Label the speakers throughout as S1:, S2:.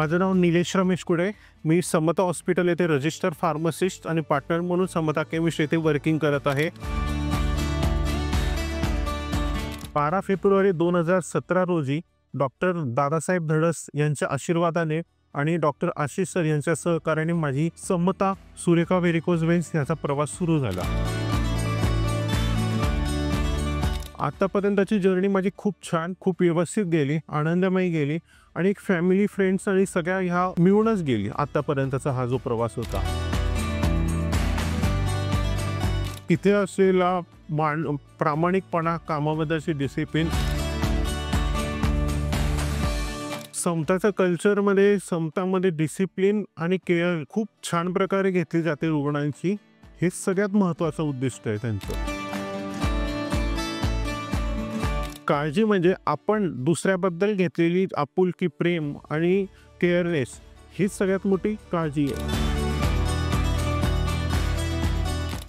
S1: माझं नाव निलेश रमेश कुडे. मी समता हॉस्पिटल येथे रजिस्टर फार्मासिस्ट आणि पार्टनर म्हणून समता केमिस्ट येथे वर्किंग करत आहे. 12 फेब्रुवारी 2017 रोजी डॉक्टर दादासाहेब धडस यांच्या आशीर्वादाने आणि डॉक्टर आशिष सर यांच्या सहकार्याने माझी समता सुरेखा व्हेरिकोज वेन्स याचा प्रवास सुरू झाला. आतापर्यंतची जर्नी माझी खूप छान, खूप व्यवस्थित गेली, आनंदमय गेली आणि एक फॅमिली, फ्रेंड्स आणि सगळ्या ह्या मिळूनच गेली. आतापर्यंतचा हा जो प्रवास होता, इथे असलेला प्रामाणिकपणा, कामाबद्दलची डिसिप्लिन, समताच्या कल्चरमध्ये, समतामध्ये डिसिप्लिन आणि केअर खूप छान प्रकारे घेतली जाते रुग्णांची. हे सगळ्यात महत्त्वाचं उद्दिष्ट आहे त्यांचं. काळजी म्हणजे आपण दुसऱ्याबद्दल घेतलेली आपुलकी, प्रेम आणि केअरनेस, ही सगळ्यात मोठी काळजी आहे.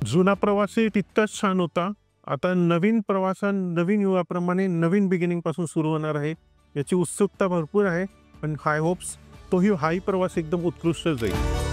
S1: जुना प्रवासही तितकाच छान होता. आता नवीन प्रवास नवीन युगाप्रमाणे नवीन बिगिनिंग पासून सुरू होणार आहे. याची उत्सुकता भरपूर आहे, पण हाय होप्स हाही प्रवास एकदम उत्कृष्ट जाईल.